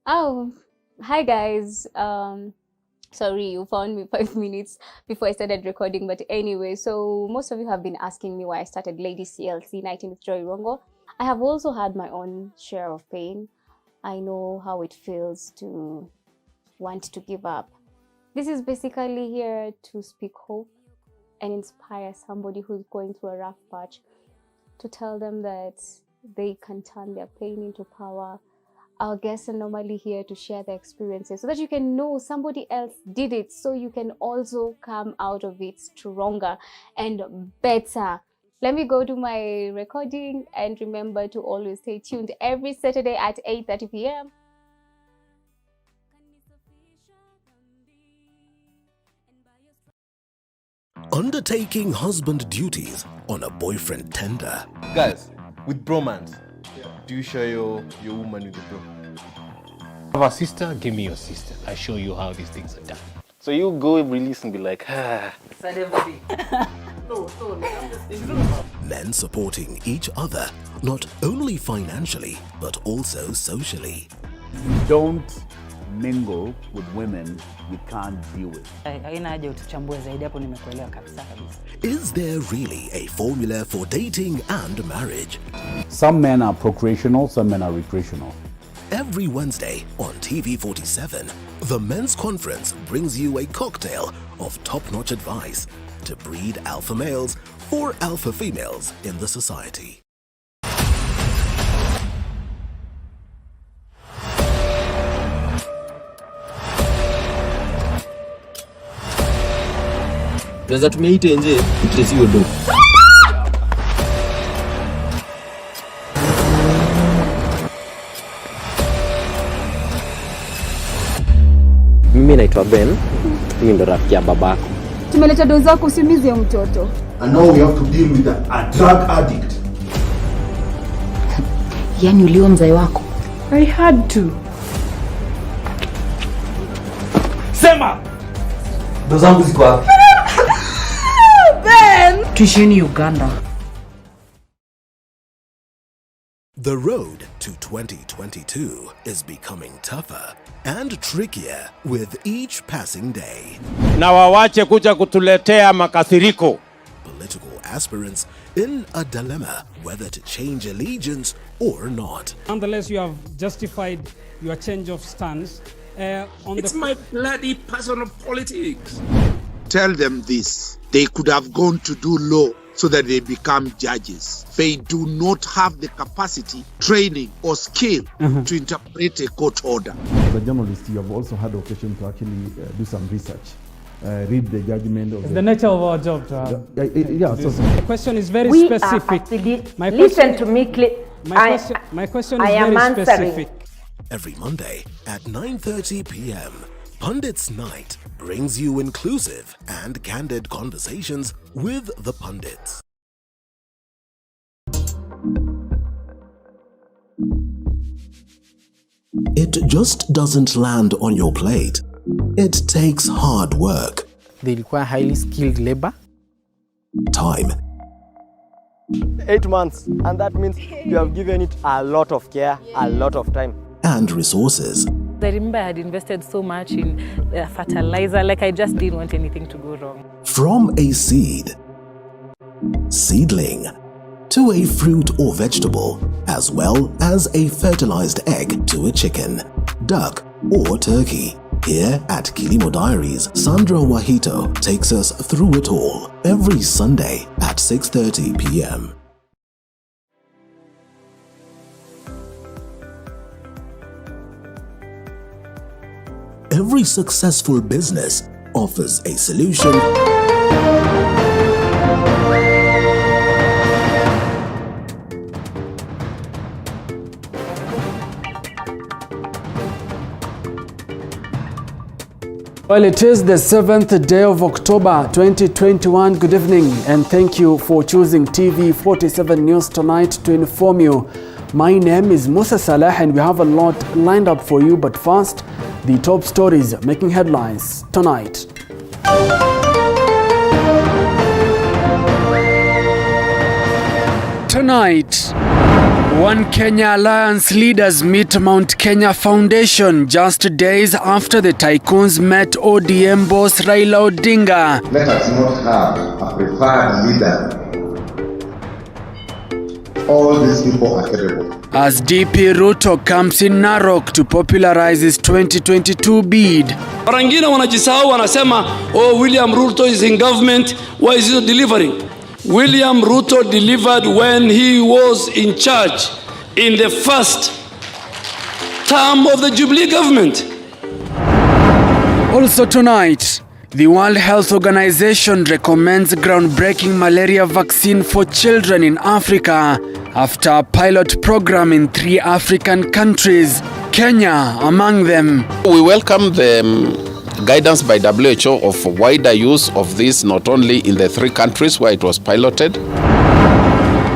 Oh, hi guys. Sorry, you found me 5 minutes before I started recording. But anyway, so most of you have been asking me why I started Lady CLC 19 with Joy Rongo. I have also had my own share of pain. I know how it feels to want to give up. This is basically here to speak hope and inspire somebody who's going through a rough patch, to tell them that they can turn their pain into power. Our guests are normally here to share their experiences so that you can know somebody else did it, so you can also come out of it stronger and better. Let me go to my recording, and remember to always stay tuned every Saturday at 8:30 p.m. Undertaking husband duties on a boyfriend tender. Guys, with bromance, do you share your woman with the bro? Have a sister? Give me your sister. I show you how these things are done. So you go release and be like, Men supporting each other, not only financially, but also socially. Don't mingle with women you can't deal with. Is there really a formula for dating and marriage? Some men are procreational, some men are recreational. Every Wednesday on TV47, the Men's Conference brings you a cocktail of top-notch advice to breed alpha males for alpha females in the society. Tunaweza tumeite nje tutesiwe do. Mimi naitwa Ben. Mimi ndo rafiki ya babako. Tumeleta doza zako usimize mtoto. And now we have to deal with a drug addict. Yaani ulio mzai wako. I had to. Sema! Doza zangu ziko wapi? Ben! Tuisheni Uganda. The road to 2022 is becoming tougher and trickier with each passing day. Na wawache kuja kutuletea makasiriko. Political aspirants in a dilemma whether to change allegiance or not. Nonetheless, you have justified your change of stance. It's my bloody personal politics. Tell them this. They could have gone to do law so that they become judges. They do not have the capacity, training, or skill to interpret a court order. As a journalist, you have also had occasion to actually do some research. Read the judgment of the nature of our job to have. The question is very specific. Listen to me, my question is very specific. Every Monday at 9:30 p.m., Pundits Night brings you inclusive and candid conversations with the pundits. It just doesn't land on your plate. It takes hard work. They require highly skilled labor. Time. 8 months, and that means you have given it a lot of care, a lot of time. And resources. I remember I had invested so much in fertilizer, like I just didn't want anything to go wrong. From a seed, seedling, to a fruit or vegetable, as well as a fertilized egg to a chicken, duck or turkey. Here at Kilimo Diaries, Sandra Wahito takes us through it all every Sunday at 6:30 p.m. Every successful business offers a solution Well, it is the 7th day of October 2021. Good evening, and thank you for choosing TV47 News tonight to inform you. My name is Musa Salah, and we have a lot lined up for you, but first, the top stories making headlines tonight. Tonight, One Kenya Alliance leaders meet Mount Kenya Foundation just days after the tycoons met ODM boss Raila Odinga. Let us not have a preferred leader. All these people are capable. As DP Ruto comes in Narok to popularize his 2022 bid. Wengine wanajisahau wanasema, oh, William Ruto is in government, why is he not delivering? William Ruto delivered when he was in charge in the first term of the Jubilee government. Also tonight, the World Health Organization recommends groundbreaking malaria vaccine for children in Africa after a pilot program in 3 African countries, Kenya among them. We welcome the guidance by WHO of wider use of this not only in the 3 countries where it was piloted.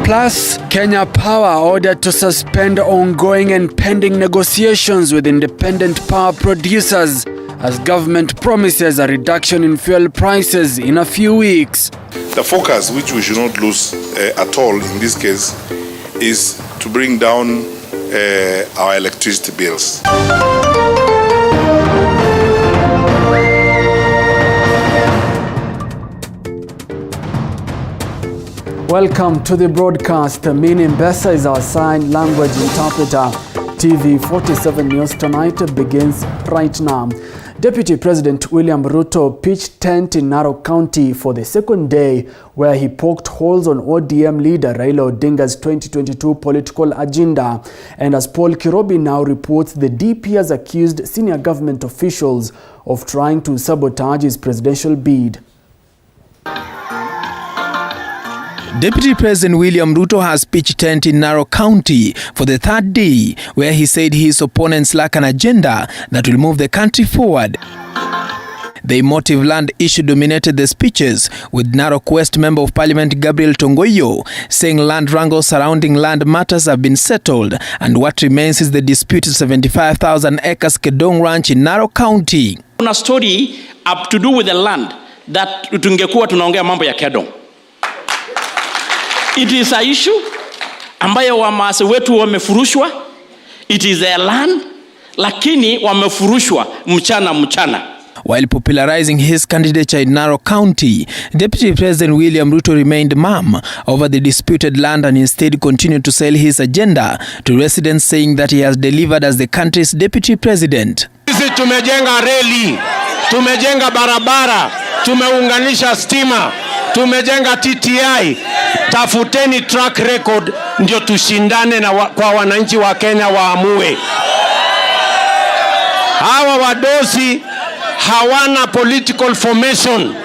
Plus, Kenya Power ordered to suspend ongoing and pending negotiations with independent power producers as government promises a reduction in fuel prices in a few weeks. The focus, which we should not lose at all in this case, is to bring down our electricity bills. Welcome to the broadcast. Mini Mbesa is our sign language interpreter. TV 47 News Tonight begins right now. Deputy President William Ruto pitched tent in Narok County for the second day, where he poked holes on ODM leader Raila Odinga's 2022 political agenda. And as Paul Kirobi now reports, the DP has accused senior government officials of trying to sabotage his presidential bid. Deputy President William Ruto has pitched tent in Narok County for the 3rd day, where he said his opponents lack an agenda that will move the country forward. The emotive land issue dominated the speeches, with Narok West Member of Parliament Gabriel Tongoyo saying land wrangles surrounding land matters have been settled and what remains is the disputed 75,000 acres Kedong Ranch in Narok County. Kuna story up to do with the land that tungekuwa tunaongea mambo ya Kedong. It is a issue ambayo wamaase wetu wamefurushwa. It is their land, lakini wamefurushwa mchana. While popularizing his candidature in Narok County, Deputy President William Ruto remained mum over the disputed land and instead continued to sell his agenda to residents, saying that he has delivered as the country's deputy president. Sisi tumejenga reli, tumejenga barabara, tumeunganisha stima, tumejenga TTI. Tafuteni track record ndio tushindane na kwa wananchi wa Kenya waamue. Hawa wadosi hawana political formation.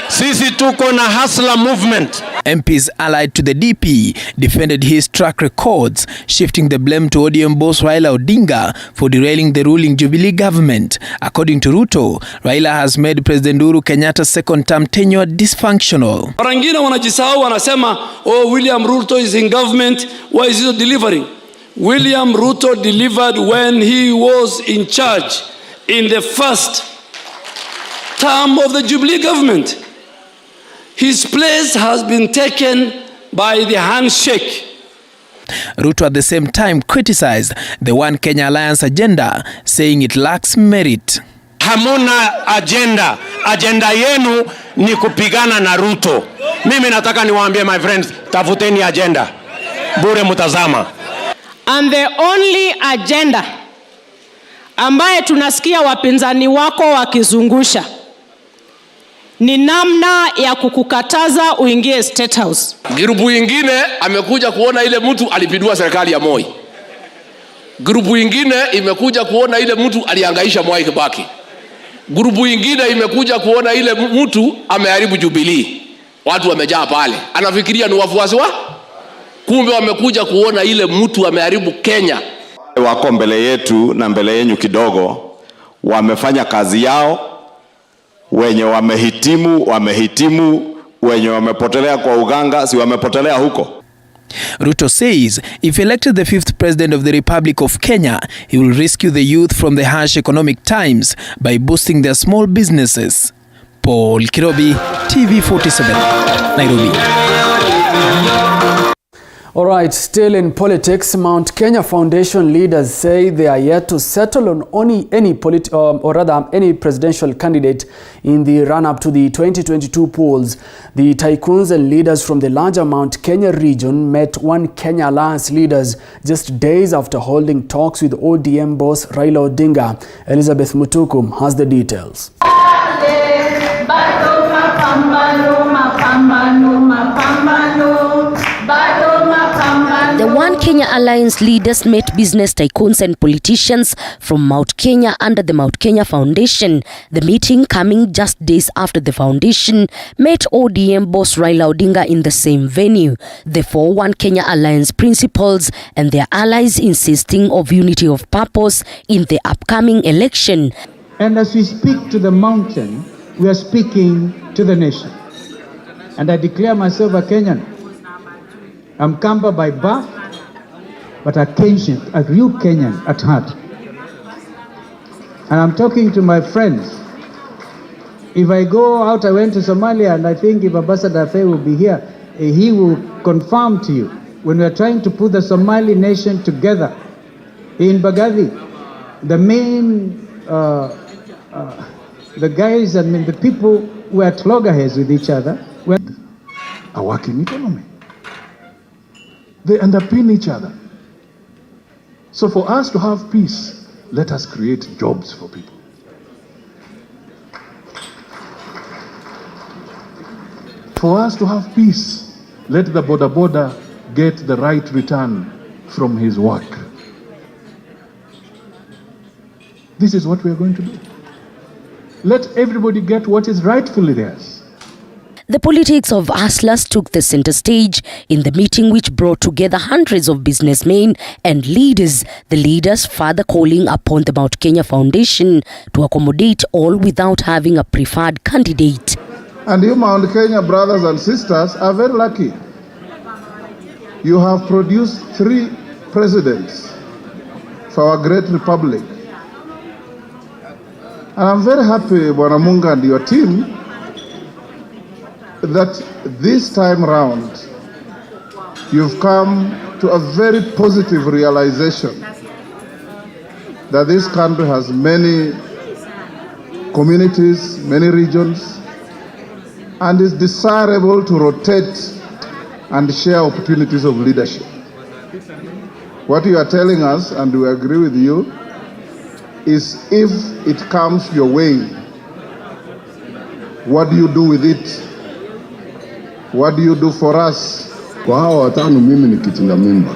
Sisi tuko na hustler movement. MPs allied to the DP defended his track records, shifting the blame to ODM boss Raila Odinga for derailing the ruling Jubilee government. According to Ruto, Raila has made President Uhuru Kenyatta's second-term tenure dysfunctional. Wengine wanajisahau wanasema, oh, William Ruto is in government, why is he not delivering? William Ruto delivered when he was in charge in the first term of the Jubilee government. His place has been taken by the handshake. Ruto at the same time criticized the One Kenya Alliance agenda, saying it lacks merit. Hamuna agenda. Agenda yenu ni kupigana na Ruto. Mimi nataka niwaambie my friends, tafuteni agenda. Bure mutazama. And the only agenda ambaye tunasikia wapinzani wako wakizungusha ni namna ya kukukataza uingie State House. Grupu ingine amekuja kuona ile mtu alipindua serikali ya Moi. Grupu ingine imekuja kuona ile mtu alihangaisha Mwai Kibaki. Grupu ingine imekuja kuona ile mtu ameharibu Jubilee. Watu wamejaa pale. Anafikiria ni wafuasi wa? Kumbe wamekuja kuona ile mtu ameharibu Kenya. Wako mbele yetu na mbele yenu kidogo, wamefanya kazi yao. Wenye wamehitimu, wenye wamepotelea kwa uganga, si wamepotelea huko. Ruto says if elected the 5th president of the Republic of Kenya, he will rescue the youth from the harsh economic times by boosting their small businesses. Paul Kirobi, TV 47, Nairobi. All right, still in politics, Mount Kenya Foundation leaders say they are yet to settle on any presidential candidate in the run-up to the 2022 polls. The tycoons and leaders from the larger Mount Kenya region met One Kenya Alliance leaders just days after holding talks with ODM boss Raila Odinga. Elizabeth Mutukum has the details. The One Kenya Alliance leaders met business tycoons and politicians from Mount Kenya under the Mount Kenya Foundation. The meeting coming just days after the foundation met ODM boss Raila Odinga in the same venue. The four One Kenya Alliance principals and their allies insisting of unity of purpose in the upcoming election. And as we speak to the mountain, we are speaking to the nation. And I declare myself a Kenyan. I'm Kamba by birth, but a Kenyan, a real Kenyan at heart. And I'm talking to my friends. If I go out, I went to Somalia, and I think if Ambassador Faye will be here, he will confirm to you, when we are trying to put the Somali nation together in Gotv, the main, the guys, the people were at loggerheads with each other. A working economy. They underpin each other. So for us to have peace, let us create jobs for people. For us to have peace, let the border get the right return from his work. This is what we are going to do. Let everybody get what is rightfully theirs. The politics of hustlers took the center stage in the meeting, which brought together hundreds of businessmen and leaders. The leaders further calling upon the Mount Kenya Foundation to accommodate all without having a preferred candidate. And you Mount Kenya brothers and sisters are very lucky. You have produced 3 presidents for our great republic. And I'm very happy, Bwana Munga and your team, that this time round you've come to a very positive realization that this country has many communities, many regions, and is desirable to rotate and share opportunities of leadership. What you are telling us, and we agree with you, is if it comes your way, what do you do with it? What do you do for us? Kwa hawa watano mimi ni kitinda mimba.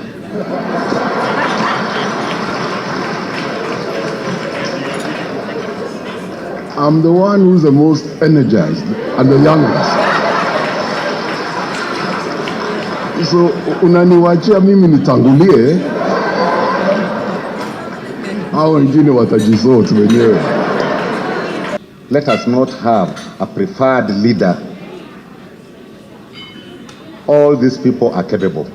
I'm the one who's the most energized and the youngest. So unaniwachia mimi nitangulie, hao wengine watajisort wenyewe. Let us not have a preferred leader. All these people are capable.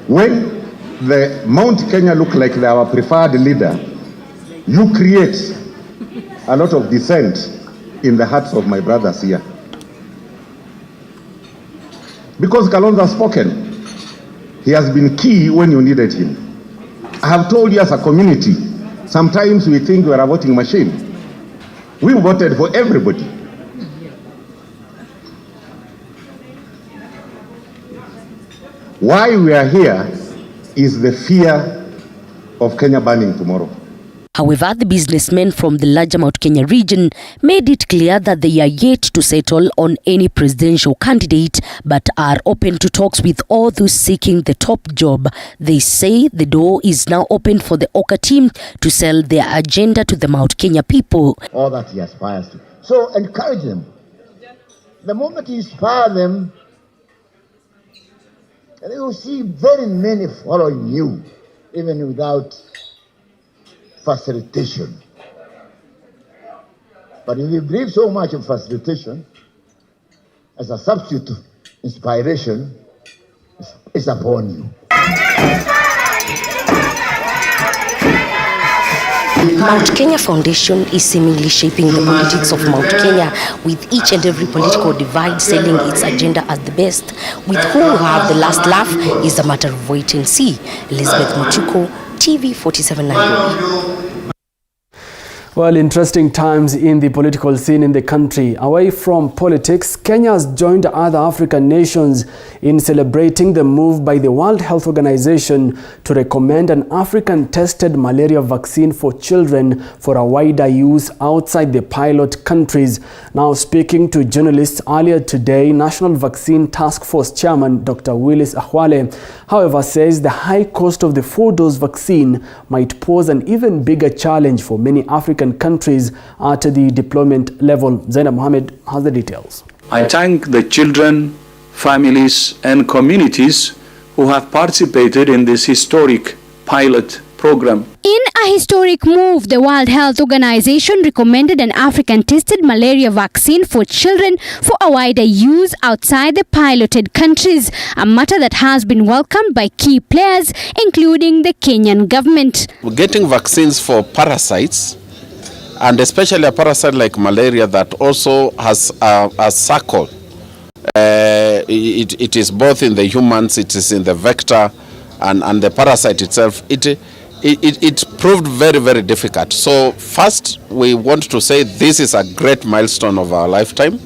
When the Mount Kenya look like they are our preferred leader, you create a lot of dissent in the hearts of my brothers here. Because Kalonzo has spoken, he has been key when you needed him. I have told you as a community, sometimes we think we are a voting machine. We voted for everybody. Why we are here is the fear of Kenya burning tomorrow. However, the businessmen from the larger Mount Kenya region made it clear that they are yet to settle on any presidential candidate, but are open to talks with all those seeking the top job. They say the door is now open for the Oka team to sell their agenda to the Mount Kenya people. All that he aspires to. So encourage them. The moment you inspire them, they will see very many following you, even without facilitation. But if you believe so much in facilitation as a substitute to inspiration, it's upon you. Mount Kenya Foundation is seemingly shaping the politics of Mount Kenya, with each and every political divide selling its agenda as the best. With who will have the last laugh is a matter of wait and see. Elizabeth Mutuko, TV 47 Nairobi. Well, interesting times in the political scene in the country. Away from politics, Kenya has joined other African nations in celebrating the move by the World Health Organization to recommend an African-tested malaria vaccine for children for a wider use outside the pilot countries. Now, speaking to journalists earlier today, National Vaccine Task Force Chairman Dr. Willis Ahwale, however, says the high cost of the 4-dose vaccine might pose an even bigger challenge for many African countries at the deployment level. Zainab Mohammed has the details. I thank the children, families and communities who have participated in this historic pilot program. In a historic move, the World Health Organization recommended an African-tested malaria vaccine for children for a wider use outside the piloted countries, a matter that has been welcomed by key players, including the Kenyan government. Getting vaccines for parasites, and especially a parasite like malaria that also has a cycle. It is both in the humans, it is in the vector, and the parasite itself. It proved very, very difficult. So first, we want to say this is a great milestone of our lifetime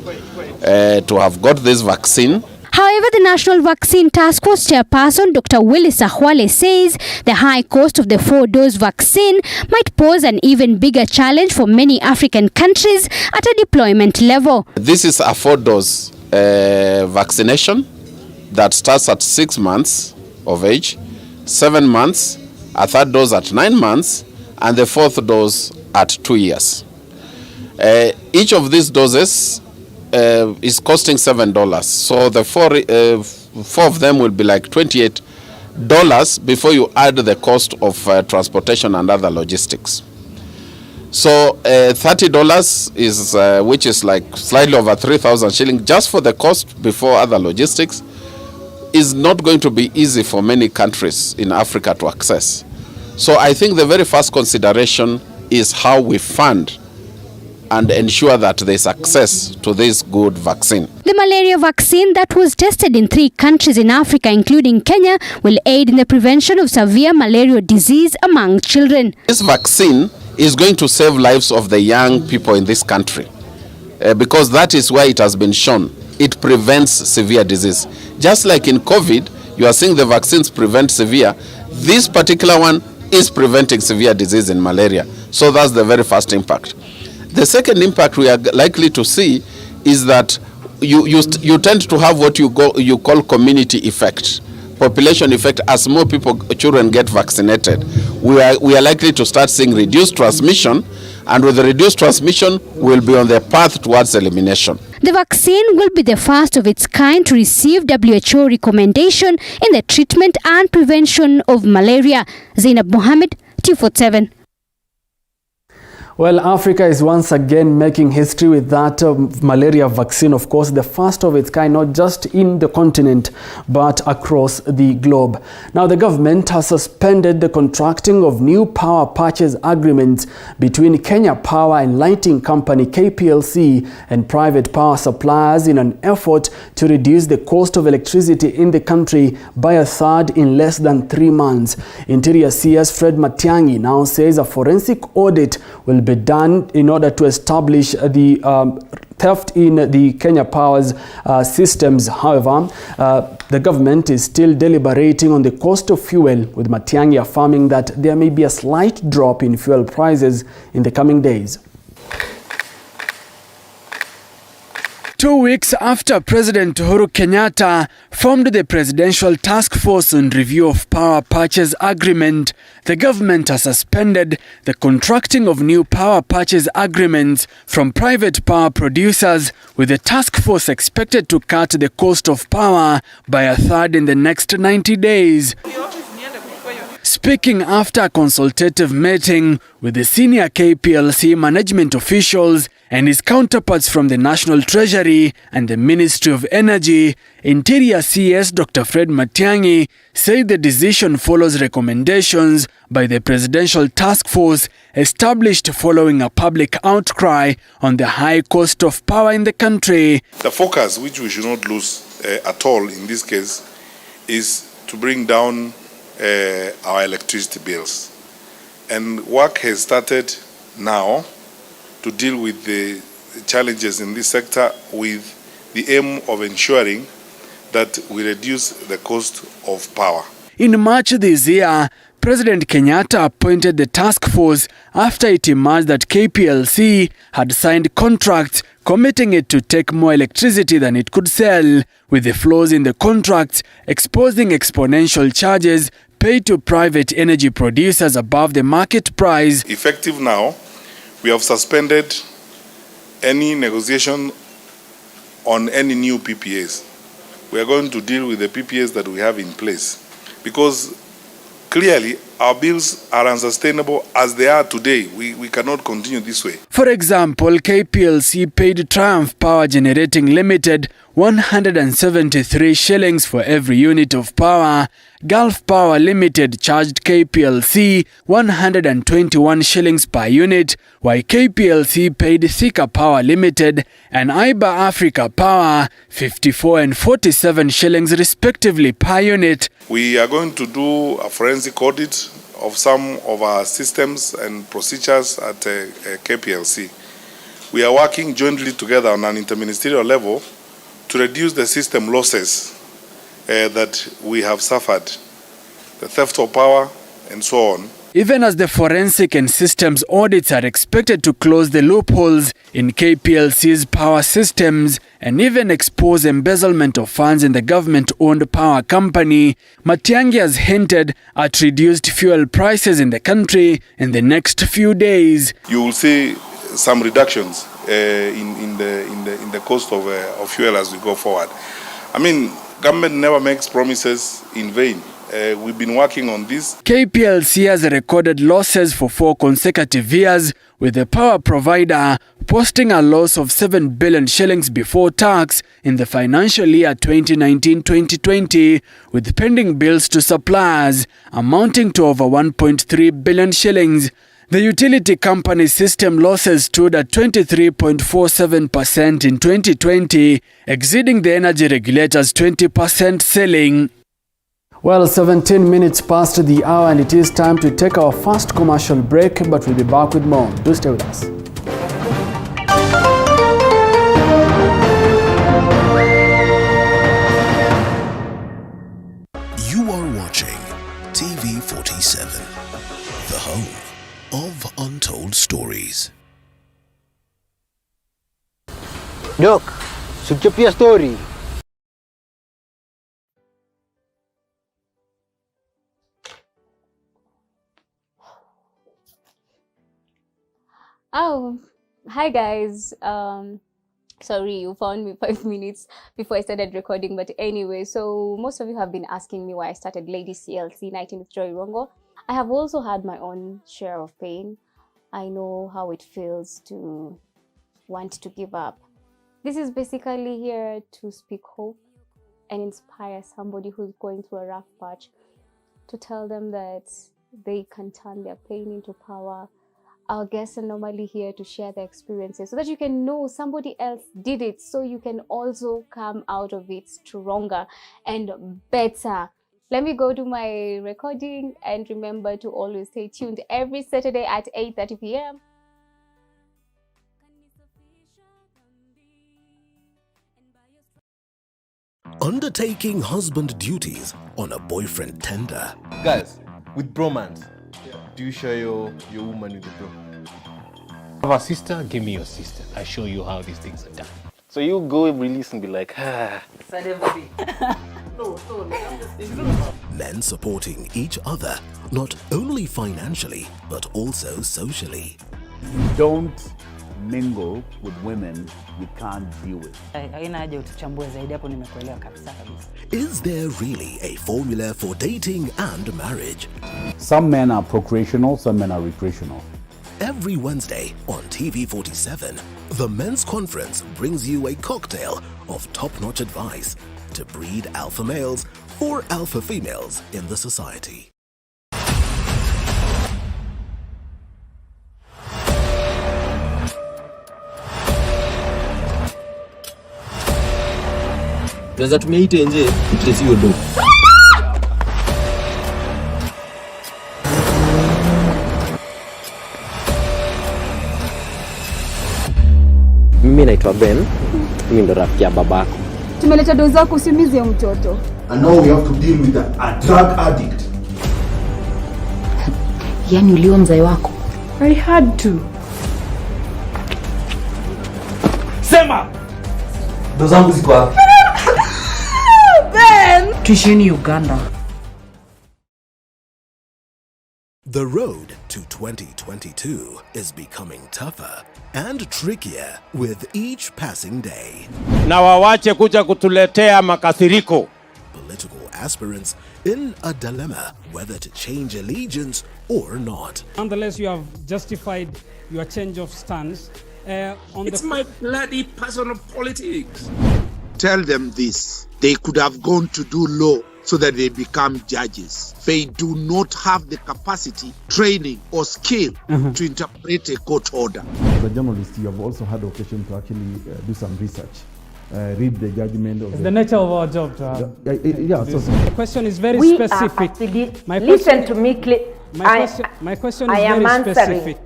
to have got this vaccine. However, the National Vaccine Task Force Chairperson Dr. Willis Ahwale says the high cost of the 4-dose vaccine might pose an even bigger challenge for many African countries at a deployment level. This is a 4-dose vaccination that starts at 6 months of age, 7 months, a 3rd dose at 9 months, and the 4th dose at 2 years. Each of these doses is costing $7. So the four of them will be like $28 before you add the cost of transportation and other logistics. So $30 is which is like slightly over 3,000 shillings just for the cost before other logistics is not going to be easy for many countries in Africa to access. So I think the very first consideration is how we fund and ensure that there is access to this good vaccine. The malaria vaccine that was tested in 3 countries in Africa, including Kenya, will aid in the prevention of severe malarial disease among children. This vaccine is going to save lives of the young people in this country because that is where it has been shown. It prevents severe disease. Just like in COVID, you are seeing the vaccines prevent severe. This particular one is preventing severe disease in malaria. So that's the very first impact. The second impact we are likely to see is that you tend to have what you call community effect, population effect. As more children get vaccinated, we are likely to start seeing reduced transmission, and with the reduced transmission, we'll be on the path towards elimination. The vaccine will be the first of its kind to receive WHO recommendation in the treatment and prevention of malaria. Zainab Mohammed, T47. Well, Africa is once again making history with that malaria vaccine, of course, the first of its kind, not just in the continent, but across the globe. Now, the government has suspended the contracting of new power purchase agreements between Kenya Power and Lighting Company, KPLC, and private power suppliers in an effort to reduce the cost of electricity in the country by a third in less than 3 months. Interior CS Fred Matiang'i now says a forensic audit will be done in order to establish the theft in the Kenya Power's systems. However, the government is still deliberating on the cost of fuel, with Matiang'i affirming that there may be a slight drop in fuel prices in the coming days. 2 weeks after President Uhuru Kenyatta formed the Presidential Task Force on Review of Power Purchase Agreement, the government has suspended the contracting of new power purchase agreements from private power producers, with the task force expected to cut the cost of power by a third in the next 90 days. Speaking after a consultative meeting with the senior KPLC management officials and his counterparts from the National Treasury and the Ministry of Energy, Interior CS Dr. Fred Matiang'i said the decision follows recommendations by the Presidential Task Force established following a public outcry on the high cost of power in the country. The focus, which we should not lose at all in this case, is to bring down our electricity bills. And work has started now to deal with the challenges in this sector with the aim of ensuring that we reduce the cost of power. In March this year, President Kenyatta appointed the task force after it emerged that KPLC had signed contracts committing it to take more electricity than it could sell, with the flaws in the contracts exposing exponential charges paid to private energy producers above the market price. Effective now, we have suspended any negotiation on any new PPAs. We are going to deal with the PPAs that we have in place because clearly our bills are unsustainable as they are today. We cannot continue this way. For example, KPLC paid Triumph Power Generating Limited 173 shillings for every unit of power. Gulf Power Limited charged KPLC 121 shillings per unit, while KPLC paid Thika Power Limited and Iba Africa Power 54 and 47 shillings respectively per unit. We are going to do a forensic audit of some of our systems and procedures at KPLC. We are working jointly together on an interministerial level to reduce the system losses that we have suffered, the theft of power and so on. Even as the forensic and systems audits are expected to close the loopholes in KPLC's power systems and even expose embezzlement of funds in the government-owned power company, Matiang'i has hinted at reduced fuel prices in the country in the next few days. You will see some reductions in the cost of fuel as we go forward. I mean, government never makes promises in vain. We've been working on this. KPLC has recorded losses for 4 consecutive years, with the power provider posting a loss of 7 billion shillings before tax in the financial year 2019-2020, with pending bills to suppliers amounting to over 1.3 billion shillings. The utility company's system losses stood at 23.47% in 2020, exceeding the energy regulator's 20% ceiling. Well, 17 minutes past the hour, and it is time to take our first commercial break, but we'll be back with more. Do stay with us. You are watching TV 47, the home of untold stories. Doc, suchapia story. Oh, hi guys. Sorry, you found me 5 minutes before I started recording, but anyway, so most of you have been asking me why I started Lady CLC Nighting with Joy Rongo. I have also had my own share of pain. I know how it feels to want to give up. This is basically here to speak hope and inspire somebody who's going through a rough patch, to tell them that they can turn their pain into power. Our guests are normally here to share their experiences so that you can know somebody else did it, so you can also come out of it stronger and better. Let me go to my recording, and remember to always stay tuned every Saturday at 8:30 p.m. Undertaking husband duties on a boyfriend tender. Guys, with bromance, do you share your woman with the bro? Have a sister? Give me your sister. I show you how these things are done. So you go release and be like, Men supporting each other, not only financially, but also socially. Don't mingle with women you can't deal with. Is there really a formula for dating and marriage? Some men are procreational, some men are recreational. Every Wednesday on TV47, the Men's Conference brings you a cocktail of top-notch advice to breed alpha males or alpha females in the society. Tunaweza tumia hii nje tutesiwe do. Mimi naitwa Ben. Mimi ndo rafiki ya babako. Tumeleta dozi zako usimize mtoto. And now we have to deal with a drug addict. Yaani uliwa mzai wako. I had to. Sema! Dozi zangu ziko wapi? Ben! Tuishini Uganda. The road to 2022 is becoming tougher and trickier with each passing day. Na wawache kuja kutuletea makasiriko. Political aspirants in a dilemma whether to change allegiance or not. Nonetheless, you have justified your change of stance. It's my bloody personal politics. Tell them this. They could have gone to do law so that they become judges. They do not have the capacity, training, or skill to interpret a court order. As a journalist, you have also had occasion to actually do some research. Read the judgment of it's the nature of our job to have. The question is very specific. Listen to me. My question is very specific.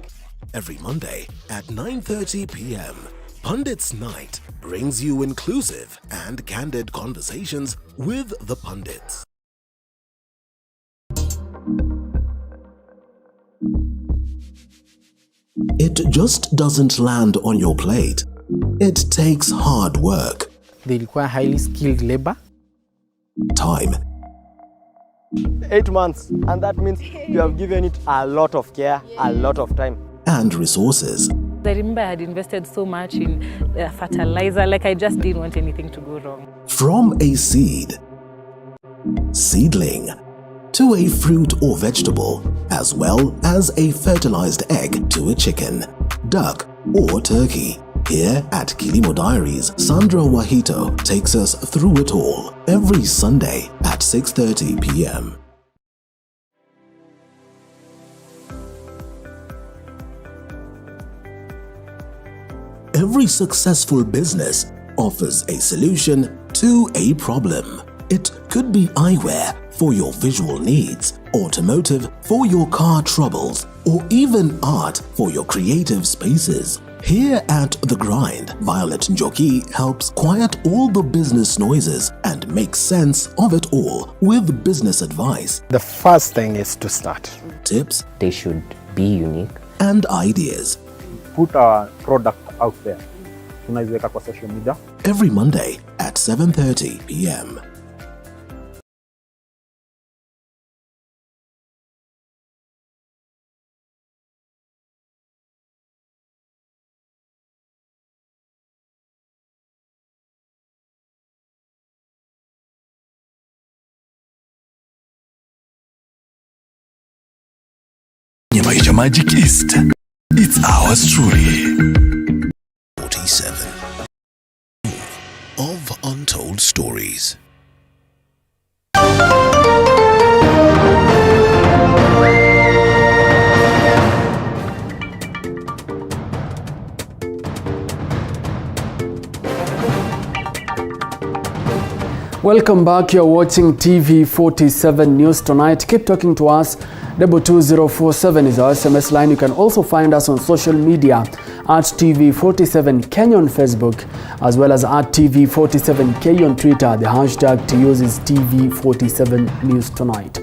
Every Monday at 9:30 p.m., Pundits Night brings you inclusive and candid conversations with the pundits. It just doesn't land on your plate. It takes hard work. They require highly skilled labor. Time. 8 months, and that means you have given it a lot of care, a lot of time. And resources. I remember I had invested so much in fertilizer, like I just didn't want anything to go wrong. From a seed, seedling, to a fruit or vegetable, as well as a fertilized egg to a chicken, duck, or turkey. Here at Kilimo Diaries, Sandra Wahito takes us through it all every Sunday at 6:30 p.m. Every successful business offers a solution to a problem. It could be eyewear for your visual needs, automotive for your car troubles, or even art for your creative spaces. Here at The Grind, Violet Njoki helps quiet all the business noises and make sense of it all with business advice. The first thing is to start. Tips. They should be unique. And ideas. Put our product out there. Tunaiweka kwa social media. Every Monday at 7:30 p.m. Maisha Magic East. It's ours truly. 47 of Untold Stories. Welcome back. You're watching TV47 News Tonight. Keep talking to us. 22047 is our SMS line. You can also find us on social media at TV47 Kenya on Facebook, as well as at TV47K on Twitter. The hashtag to use is TV47 News Tonight.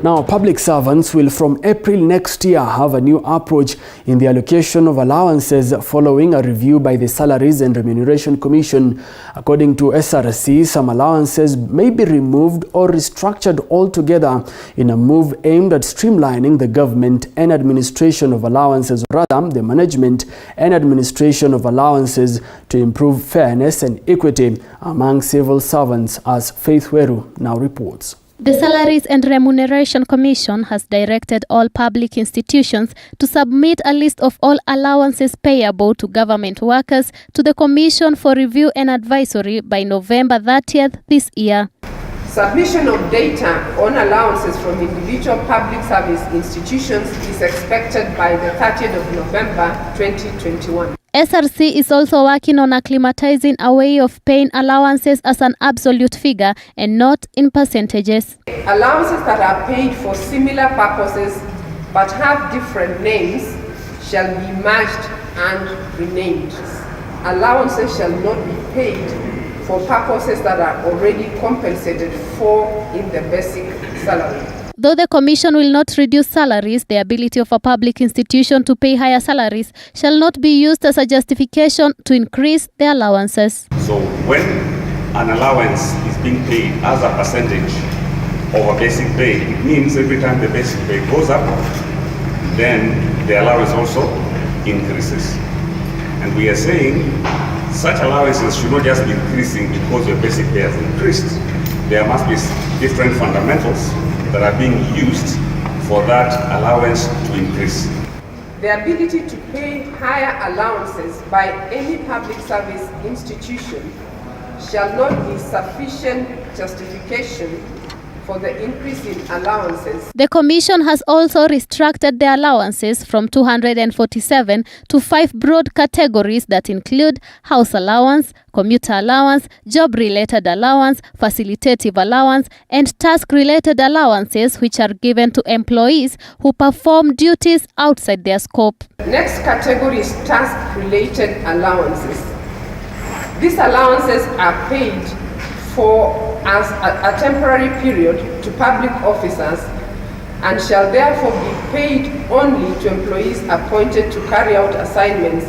Now, public servants will from April next year have a new approach in the allocation of allowances following a review by the Salaries and Remuneration Commission. According to SRC, some allowances may be removed or restructured altogether in a move aimed at streamlining the government and administration of allowances, rather the management and administration of allowances, to improve fairness and equity among civil servants, as Faith Weru now reports. The Salaries and Remuneration Commission has directed all public institutions to submit a list of all allowances payable to government workers to the Commission for review and advisory by November 30th this year. Submission of data on allowances from individual public service institutions is expected by the 30th of November 2021. SRC is also working on acclimatizing a way of paying allowances as an absolute figure and not in percentages. Allowances that are paid for similar purposes but have different names shall be merged and renamed. Allowances shall not be paid for purposes that are already compensated for in the basic salary. Though the Commission will not reduce salaries, the ability of a public institution to pay higher salaries shall not be used as a justification to increase the allowances. So when an allowance is being paid as a percentage of a basic pay, it means every time the basic pay goes up, then the allowance also increases. And we are saying such allowances should not just be increasing because your basic pay has increased. There must be different fundamentals that are being used for that allowance to increase. The ability to pay higher allowances by any public service institution shall not be sufficient justification for the increase in allowances. The Commission has also restructured the allowances from 247 to 5 broad categories that include house allowance, commuter allowance, job-related allowance, facilitative allowance, and task-related allowances which are given to employees who perform duties outside their scope. Next category is task-related allowances. These allowances are paid for as a temporary period to public officers and shall therefore be paid only to employees appointed to carry out assignments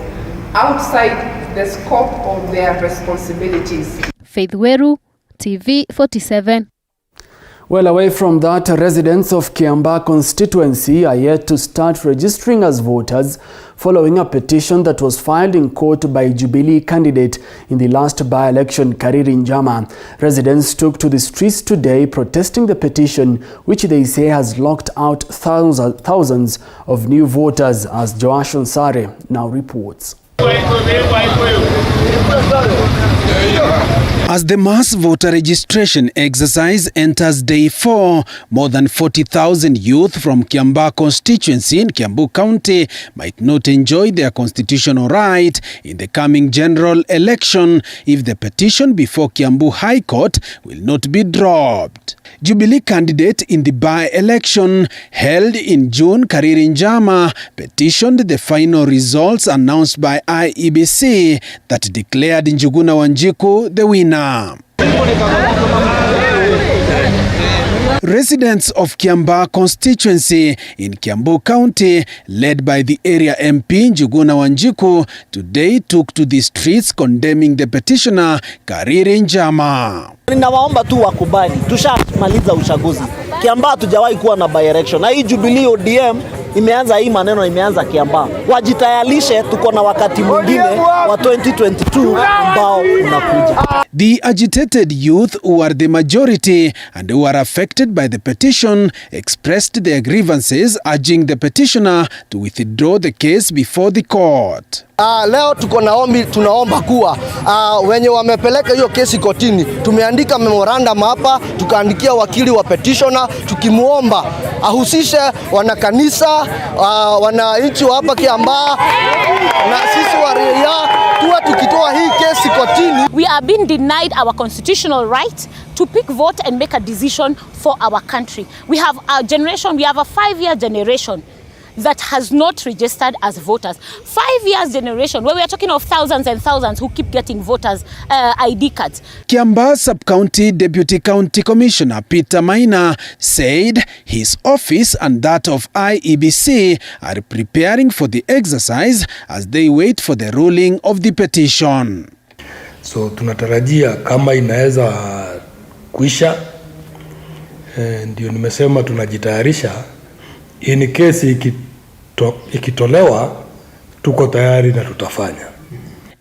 outside the scope of their responsibilities. Faith Weru, TV 47. Well, away from that, residents of Kiambaa constituency are yet to start registering as voters following a petition that was filed in court by Jubilee candidate in the last by-election, Kariri Njama. Residents took to the streets today protesting the petition, which they say has locked out thousands of new voters, as Joash Onsare now reports. As the mass voter registration exercise enters day 4, more than 40,000 youth from Kiambaa constituency in Kiambu County might not enjoy their constitutional right in the coming general election if the petition before Kiambu High Court will not be dropped. Jubilee candidate in the by-election held in June, Kariri Njama, petitioned the final results announced by IEBC that declared Njuguna Wanjiku the winner. Residents of Kiambaa constituency in Kiambu County, led by the area MP Njuguna Wanjiku, today took to the streets condemning the petitioner Kariri Njama. Ninawaomba tu wakubali, tushamaliza uchaguzi. Kiambaa hatujawahi kuwa na by-election. Na hii Jubilee ODM imeanza hii maneno, imeanza Kiambaa. Wajitayarishe, tuko na wakati mwingine wa 2022 ambao unakuja. The agitated youth, who are the majority and who are affected by the petition, expressed their grievances, urging the petitioner to withdraw the case before the court. Leo tuko na ombi, tunaomba kuwa wenye wamepeleka hiyo kesi kotini, tumeandika memorandum hapa, tukaandikia wakili wa petitioner tukimuomba ahusishe wanakanisa, wananchi wa hapa Kiambaa na sisi wa raia tuwa tukitoa hii kesi kotini. We are being denied our constitutional right to pick, vote and make a decision for our country. We have a generation, we have a 5-year generation that has not registered as voters. 5 years generation, where we are talking of thousands and thousands who keep getting voters ID cards. Kiambaa Sub-County Deputy County Commissioner Peter Maina said his office and that of IEBC are preparing for the exercise as they wait for the ruling of the petition. So tunatarajia kama inaweza kuisha, ndio nimesema tunajitayarisha. In kesi ikitolewa, tuko tayari na tutafanya.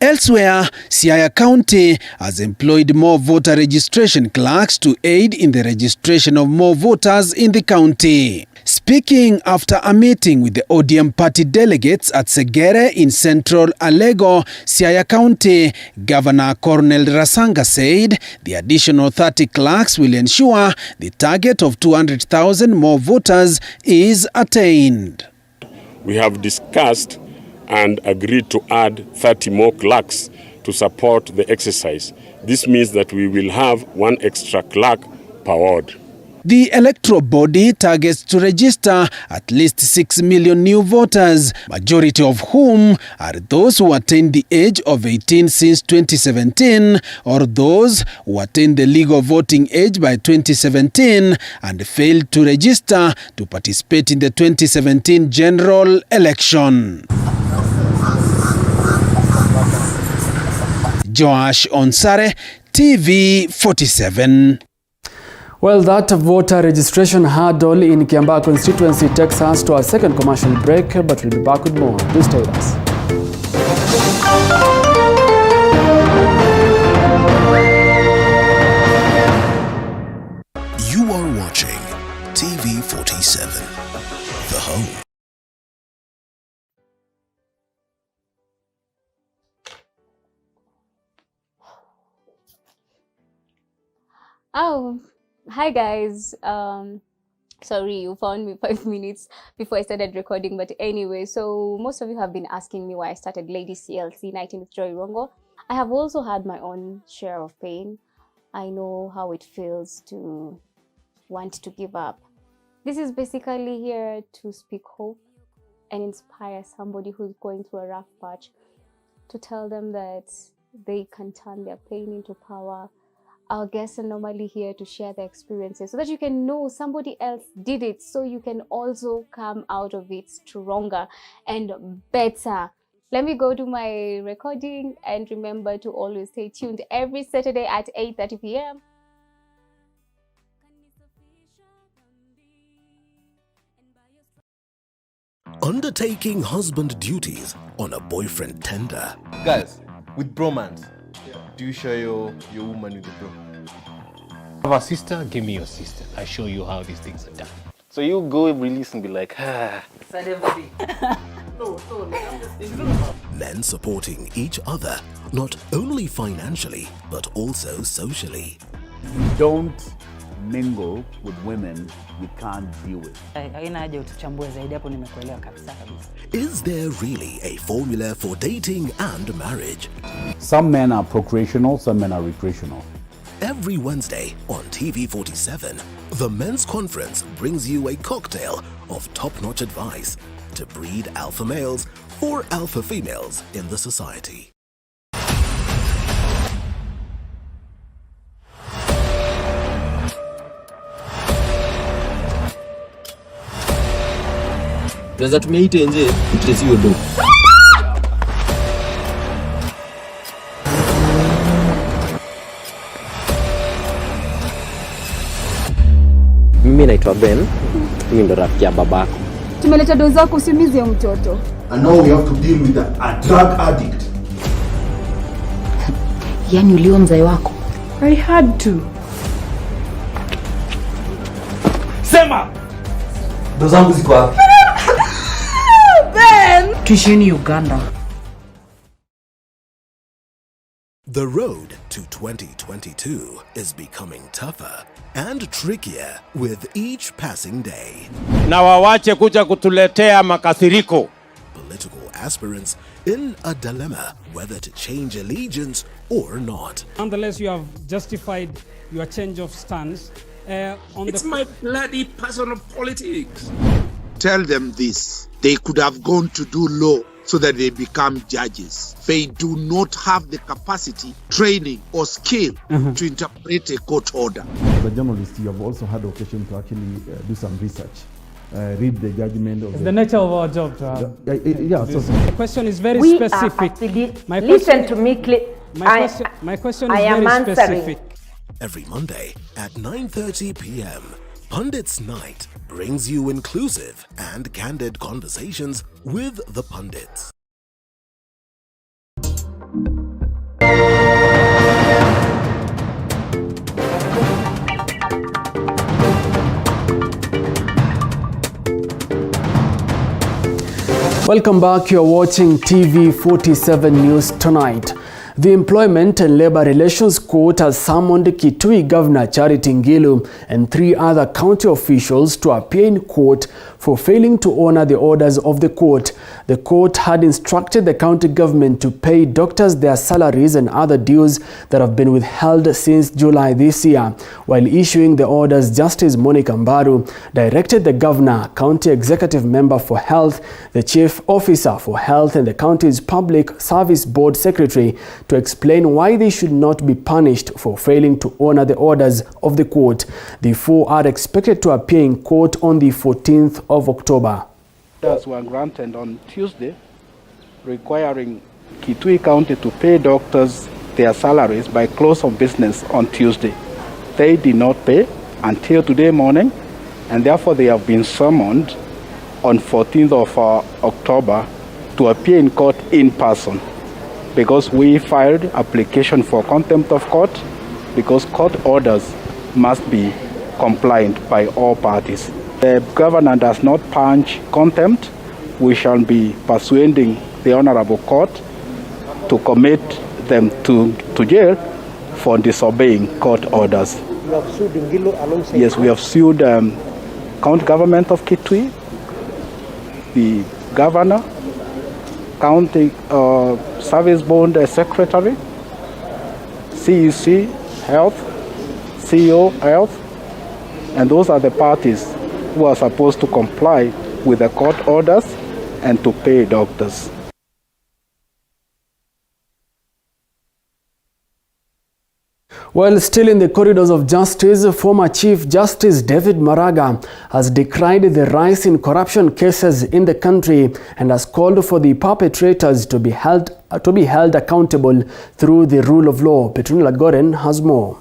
Elsewhere, Siaya County has employed more voter registration clerks to aid in the registration of more voters in the county. Speaking after a meeting with the ODM party delegates at Segere in central Alego, Siaya County, Governor Cornel Rasanga said the additional 30 clerks will ensure the target of 200,000 more voters is attained. We have discussed and agreed to add 30 more clerks to support the exercise. This means that we will have 1 extra clerk per ward. The electoral body targets to register at least 6 million new voters, majority of whom are those who attained the age of 18 since 2017 or those who attained the legal voting age by 2017 and failed to register to participate in the 2017 general election. Joash Onsare, TV 47. Well, that voter registration hurdle in Kiambaa constituency takes us to our second commercial break, but we'll be back with more. Please stay with us. You are watching TV 47, the home. Oh, hi guys. Sorry, you found me 5 minutes before I started recording, but anyway, so most of you have been asking me why I started Lady CLC 19 with Joy Rongo. I have also had my own share of pain. I know how it feels to want to give up. This is basically here to speak hope and inspire somebody who's going through a rough patch, to tell them that they can turn their pain into power. Our guests are normally here to share their experiences so that you can know somebody else did it, so you can also come out of it stronger and better. Let me go to my recording, and remember to always stay tuned every Saturday at 8:30 p.m. Undertaking husband duties on a boyfriend tender. Guys, with bromance, do you share your woman with the bro? Have a sister? Give me your sister. I show you how these things are done. So you go release and be like, Men supporting each other, not only financially, but also socially. Don't mingle with women you can't deal with. Is there really a formula for dating and marriage? Some men are procreational, some men are recreational. Every Wednesday on TV 47, the Men's Conference brings you a cocktail of top-notch advice to breed alpha males for alpha females in the society. Tunaweza tumia hii tenje tutesiwe do. Mimi naitwa Ben. Mimi ndo rafiki ya babako. Tumeleta doza zako usimize mtoto. And now we have to deal with a drug addict. Yaani ulio mzai wako. I had to. Sema! Doza zangu ziko wapi? Ben! Tuisheni Uganda. The road to 2022 is becoming tougher and trickier with each passing day. Na wawache kuja kutuletea makasiriko. Political aspirants in a dilemma whether to change allegiance or not. Nonetheless, you have justified your change of stance. It's my bloody personal politics. Tell them this. They could have gone to do law so that they become judges. They do not have the capacity, training, or skill to interpret a court order. As a journalist, you have also had occasion to actually do some research. Read the judgment of the nature of our job to have. The question is very specific. Listen to me, my question is very specific. Every Monday at 9:30 p.m., Pundits Night brings you inclusive and candid conversations with the pundits. Welcome back. You're watching TV47 News Tonight. The Employment and Labor Relations Court has summoned Kitui Governor Charity Ngilu and 3 other county officials to appear in court for failing to honor the orders of the court. The court had instructed the county government to pay doctors their salaries and other dues that have been withheld since July this year. While issuing the orders, Justice Monica Mbaru directed the governor, county executive member for health, the chief officer for health, and the county's public service board secretary to explain why they should not be punished for failing to honor the orders of the court. The 4 are expected to appear in court on the 14th of October. Orders were granted on Tuesday requiring Kitui County to pay doctors their salaries by close of business on Tuesday. They did not pay until today morning, and therefore they have been summoned on 14th of October to appear in court in person, because we filed application for contempt of court, because court orders must be compliant by all parties. The governor does not punch contempt. We shall be persuading the Honorable Court to commit them to jail for disobeying court orders. You have sued Ngilu alongside? Yes, we have sued county government of Kitui, the governor, county service board secretary, CEC health, CEO health, and those are the parties who are supposed to comply with the court orders and to pay doctors. While still in the corridors of justice, former Chief Justice David Maraga has decried the rise in corruption cases in the country and has called for the perpetrators to be held accountable through the rule of law. Petronila Goren has more.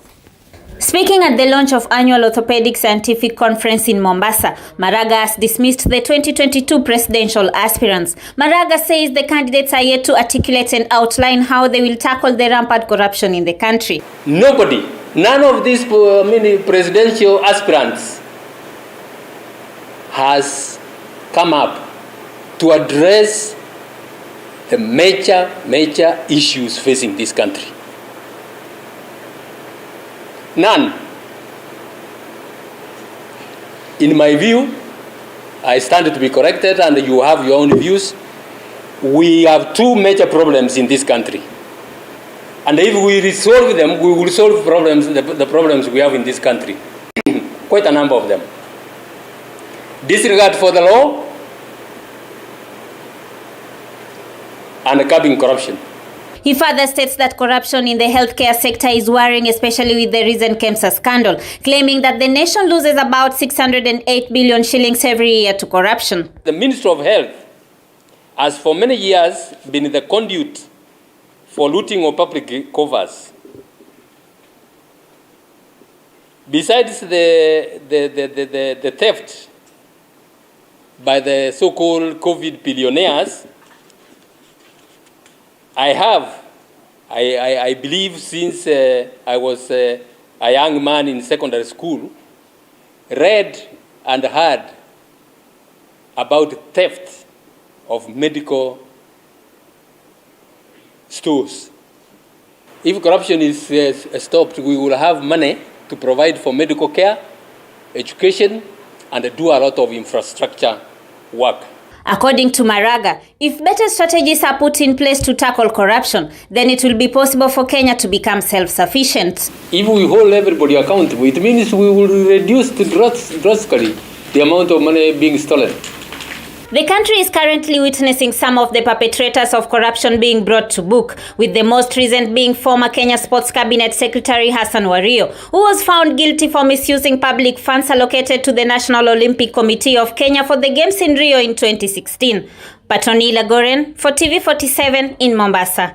Speaking at the launch of annual orthopedic scientific conference in Mombasa, Maraga has dismissed the 2022 presidential aspirants. Maraga says the candidates are yet to articulate and outline how they will tackle the rampant corruption in the country. Nobody, none of these presidential aspirants has come up to address the major issues facing this country. None. In my view, I stand to be corrected and you have your own views. We have 2 major problems in this country. And if we resolve them, we will solve the problems we have in this country. Quite a number of them. Disregard for the law and curbing corruption. He further states that corruption in the healthcare sector is worrying, especially with the recent KEMSA scandal, claiming that the nation loses about 608 billion shillings every year to corruption. The Ministry of Health has for many years been the conduit for looting of public covers. Besides the theft by the so-called COVID billionaires, I believe since I was a young man in secondary school, read and heard about theft of medical stores. If corruption is stopped, we will have money to provide for medical care, education, and do a lot of infrastructure work. According to Maraga, if better strategies are put in place to tackle corruption, then it will be possible for Kenya to become self-sufficient. If we hold everybody accountable, it means we will reduce drastically the amount of money being stolen. The country is currently witnessing some of the perpetrators of corruption being brought to book, with the most recent being former Kenya Sports Cabinet Secretary Hassan Wario, who was found guilty for misusing public funds allocated to the National Olympic Committee of Kenya for the Games in Rio in 2016. Petronila Goren for TV47 in Mombasa.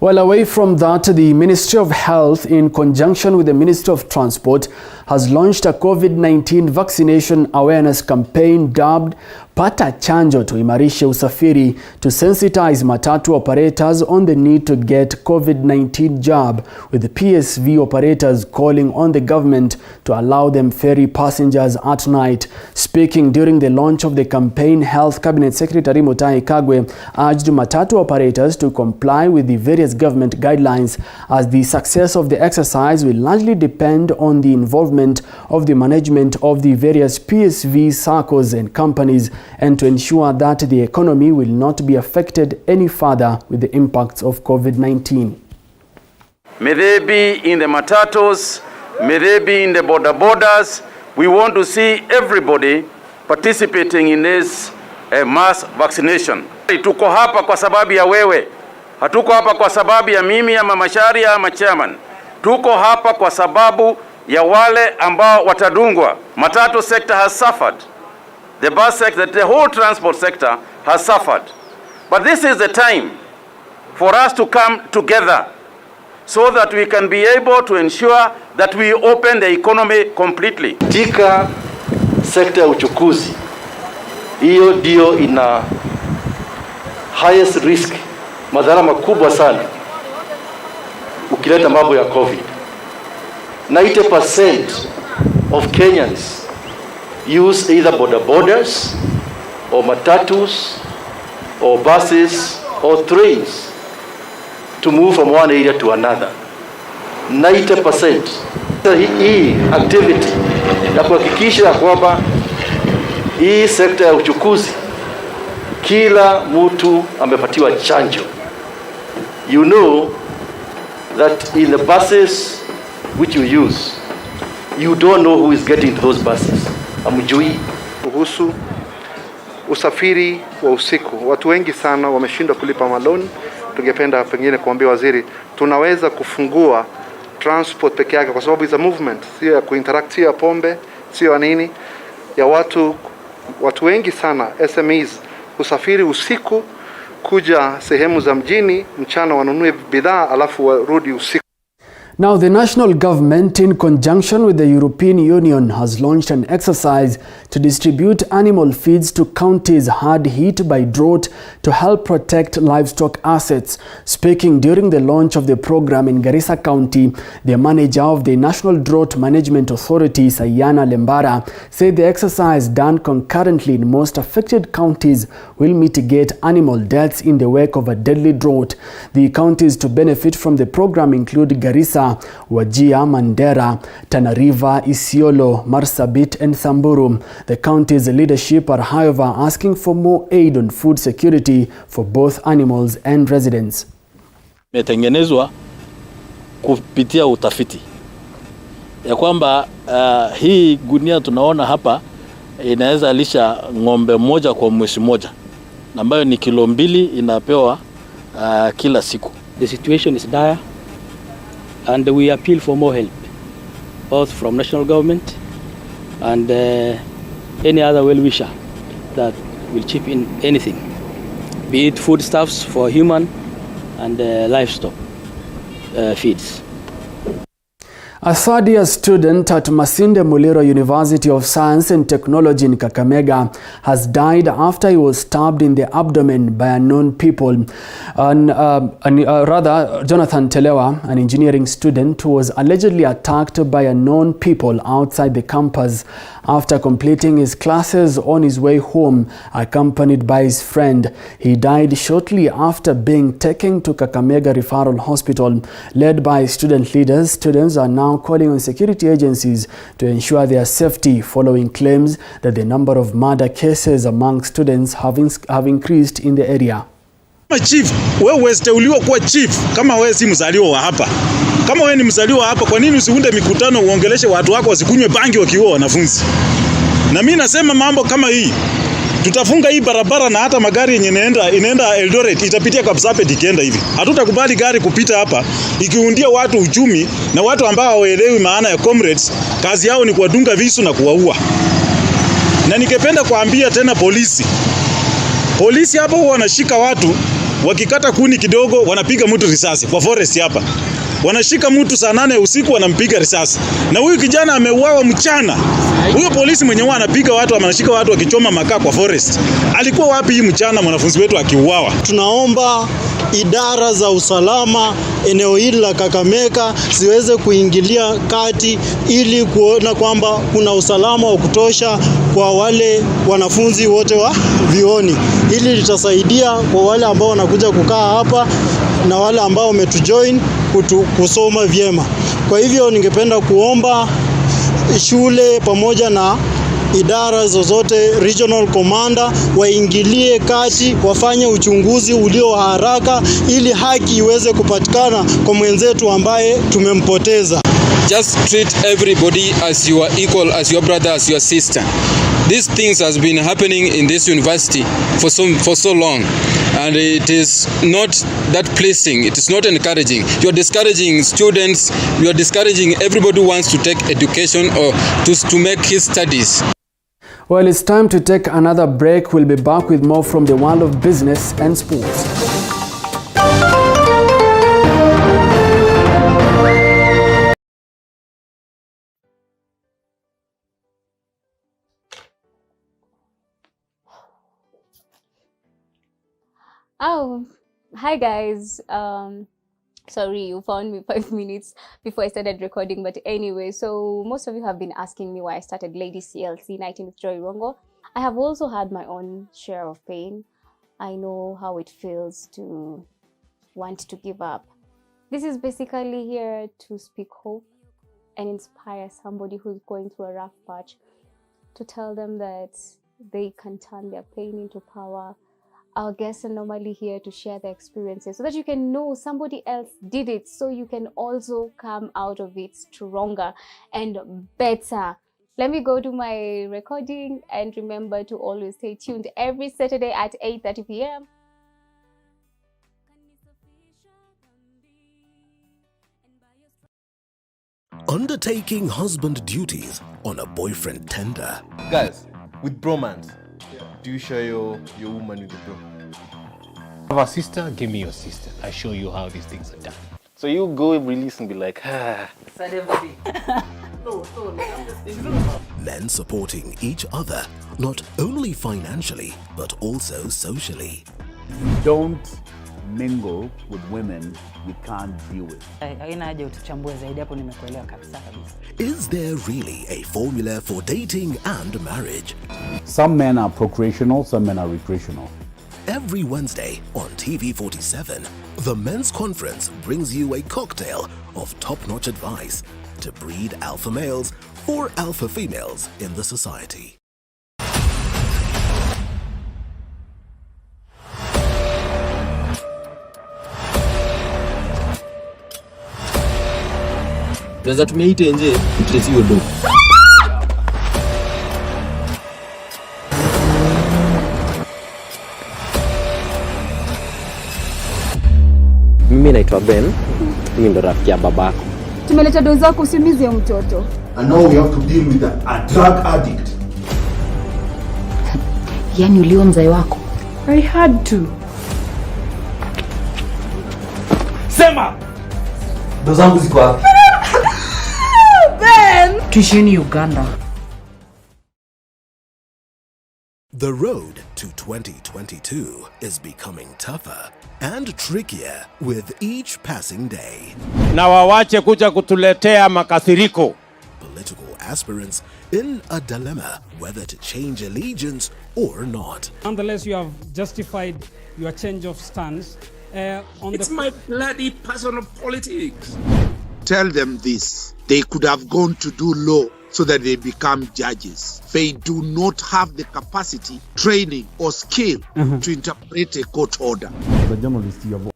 Well, away from that, the Ministry of Health, in conjunction with the Ministry of Transport, has launched a COVID-19 vaccination awareness campaign dubbed Pata Chanjo tuimarishe usafiri to sensitize matatu operators on the need to get COVID-19 jab, with the PSV operators calling on the government to allow them ferry passengers at night. Speaking during the launch of the campaign, Health Cabinet Secretary Mutahi Kagwe urged matatu operators to comply with the various government guidelines, as the success of the exercise will largely depend on the involvement of the management of the various PSV circles and companies, and to ensure that the economy will not be affected any further with the impacts of COVID-19. May they be in the matatos, may they be in the borders. We want to see everybody participating in this mass vaccination. Tuko hapa kwa sababu ya wewe. Hatuko hapa kwa sababu ya mimi ama Macharia ama chairman. Tuko hapa kwa sababu ya wale ambao watadungwa. Matatu sector has suffered. The bus sector, the whole transport sector has suffered. But this is the time for us to come together so that we can be able to ensure that we open the economy completely. Katika sekta ya uchukuzi, hiyo ndio ina highest risk, madhara makubwa sana ukileta mambo ya COVID. 90% of Kenyans use either borders or matatus or buses or trains to move from one area to another. 90%. Hii activity ya kuhakikisha kwamba hii sekta ya uchukuzi kila mtu amepatiwa chanjo. You know that in the buses which you use, you don't know who is getting to those buses. Amjui. Kuhusu usafiri wa usiku, watu wengi sana wameshindwa kulipa maloni. Tungependa pengine kuambia waziri, tunaweza kufungua transport peke yake kwa sababu is a movement, sio ya kuinteract, sio ya pombe, sio ya nini, ya watu wengi sana SMEs usafiri usiku kuja sehemu za mjini, mchana wanunue bidhaa alafu warudi usiku. Now, the national government, in conjunction with the European Union, has launched an exercise to distribute animal feeds to counties hard hit by drought to help protect livestock assets. Speaking during the launch of the program in Garissa County, the manager of the National Drought Management Authority, Sayana Lembara, said the exercise done concurrently in most affected counties will mitigate animal deaths in the wake of a deadly drought. The counties to benefit from the program include Garissa, Wajir, Mandera, Tana River, Isiolo, Marsabit and Samburu. The county's leadership are, however, asking for more aid on food security for both animals and residents. Imetengenezwa kupitia utafiti ya kwamba hii gunia tunaona hapa inaweza lisha ng'ombe moja kwa mwezi moja, ambayo ni kilo 2 inapewa kila siku. The situation is dire and we appeal for more help, both from national government and any other well-wisher that will chip in anything, be it foodstuffs for human and livestock feeds. A third-year student at Masinde Muliro University of Science and Technology in Kakamega has died after he was stabbed in the abdomen by unknown people. Rather, Jonathan Telewa, an engineering student who was allegedly attacked by unknown people outside the campus after completing his classes on his way home, accompanied by his friend. He died shortly after being taken to Kakamega Referral Hospital. Led by student leaders, students are now calling on security agencies to ensure their safety following claims that the number of murder cases among students have increased in the area. Chief, wewe usiteuliwa kuwa chief kama wewe si mzaliwa wa hapa. Kama wewe ni mzaliwa wa hapa, kwa nini usiunde mikutano uongeleshe watu wako wasikunywe bangi wakiwa wanafunzi? Na mimi nasema mambo kama hii, tutafunga hii barabara na hata magari yenye inaenda Eldoret itapitia Kapsabet ikienda hivi. Hatutakubali gari kupita hapa ikiundia watu uchumi na watu ambao hawaelewi maana ya comrades, kazi yao ni kuwadunga visu na kuwaua. Na ningependa kuambia tena polisi hapa huwa wanashika watu wakikata kuni kidogo wanapiga mtu risasi kwa forest hapa. wanashika mtu saa 8 usiku wanampiga risasi. Na huyu kijana ameuawa mchana. Huyo polisi mwenye anapiga watu, anashika watu akichoma makaa kwa forest. Alikuwa wapi hii mchana mwanafunzi wetu akiuawa? Tunaomba idara za usalama eneo hili la Kakamega ziweze kuingilia kati ili kuona kwamba kuna usalama wa kutosha kwa wale wanafunzi wote wa vioni. Hili litasaidia kwa wale ambao wanakuja kukaa hapa na wale ambao wametujoin kusoma vyema. Kwa hivyo ningependa kuomba shule pamoja na idara zozote, regional commander waingilie kati, wafanye uchunguzi ulio haraka ili haki iweze kupatikana kwa mwenzetu ambaye tumempoteza. Just treat everybody as your equal, as your brother, as your sister. These things has been happening in this university for so long, and it is not that pleasing. It is not encouraging. You are discouraging students. You are discouraging everybody who wants to take education or to make his studies. Well, it's time to take another break. We'll be back with more from the world of business and sports. Oh, hi guys. Sorry, you found me 5 minutes before I started recording, but anyway, so most of you have been asking me why I started Ladies CLC Nighting with Joy Rongo. I have also had my own share of pain. I know how it feels to want to give up. This is basically here to speak hope and inspire somebody who's going through a rough patch, to tell them that they can turn their pain into power. Our guests are normally here to share their experiences so that you can know somebody else did it, so you can also come out of it stronger and better. Let me go to my recording, and remember to always stay tuned every Saturday at 8:30 p.m. Undertaking husband duties on a boyfriend tender. Guys, with bromance, do you share your woman with the bro? Have a sister? Give me your sister. I show you how these things are done. So you go release and be like, Men supporting each other, not only financially, but also socially. Don't mingle with women you can't deal with. Is there really a formula for dating and marriage? Some men are procreational, some men are recreational. Every Wednesday on TV47, the Men's Conference brings you a cocktail of top-notch advice to breed alpha males or alpha females in the society. Tunaweza tumia hii nje tutrace hiyo dope. Mimi naitwa Ben, mimi ndo rafiki ya babako. Tumeleta dozi zako usimize mtoto. And now we have to deal with a drug addict. Yaani ulio mzai wako. I had to. Sema! Dozi zangu ziko wapi? Ben! Tuisheni Uganda. The road to 2022 is becoming tougher and trickier with each passing day. Na wawache kuja kutuletea makasiriko. Political aspirants in a dilemma whether to change allegiance or not. Nonetheless, you have justified your change of stance. It's my bloody personal politics. Tell them this. They could have gone to do law so that they become judges. They do not have the capacity, training, or skill to interpret a court order. The journalist, you have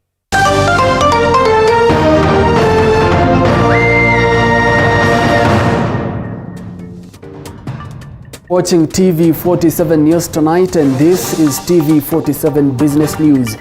Watching TV47 News tonight, and this is TV47 Business News.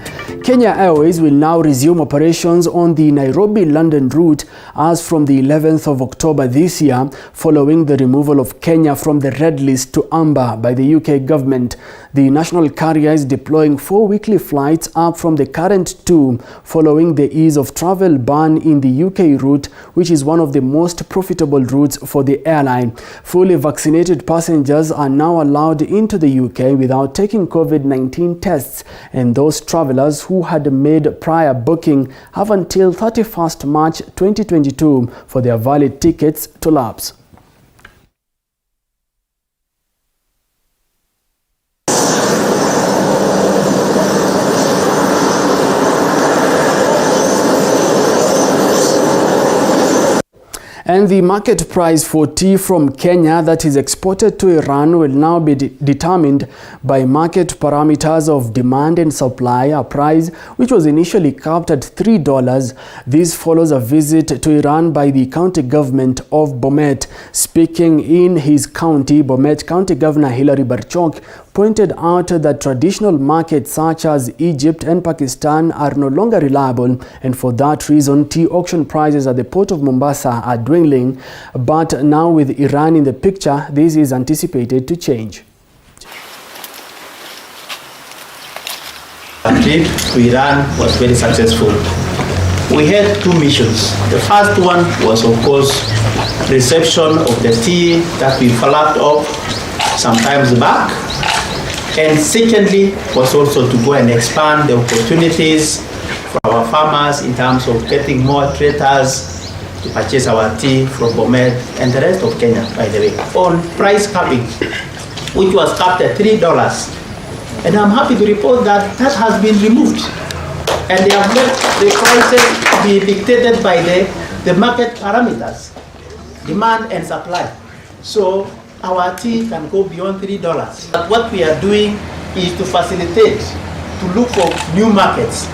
Kenya Airways will now resume operations on the Nairobi-London route as from the 11th of October this year, following the removal of Kenya from the red list to amber by the UK government. The national carrier is deploying 4 weekly flights up from the current 2, following the ease of travel ban in the UK route, which is one of the most profitable routes for the airline. Fully vaccinated passengers are now allowed into the UK without taking COVID-19 tests, and those travelers who had made prior booking have until 31st March 2022 for their valid tickets to lapse. And the market price for tea from Kenya that is exported to Iran will now be determined by market parameters of demand and supply, a price which was initially capped at $3. This follows a visit to Iran by the county government of Bomet. Speaking in his county, Bomet County Governor Hilary Barchok pointed out that traditional markets such as Egypt and Pakistan are no longer reliable, and for that reason tea auction prices at the port of Mombasa are dwindling. But now with Iran in the picture, this is anticipated to change. Our trip to Iran was very successful. We had 2 missions. The first one was, of course, reception of the tea that we flagged up some times back. And secondly, was also to go and expand the opportunities for our farmers in terms of getting more traders to purchase our tea from Bomet and the rest of Kenya, by the way. On price capping, which was capped at $3. And I'm happy to report that that has been removed. And they have let the prices be dictated by the market parameters, demand and supply. So our tea can go beyond $3. But what we are doing is to facilitate, to look for new markets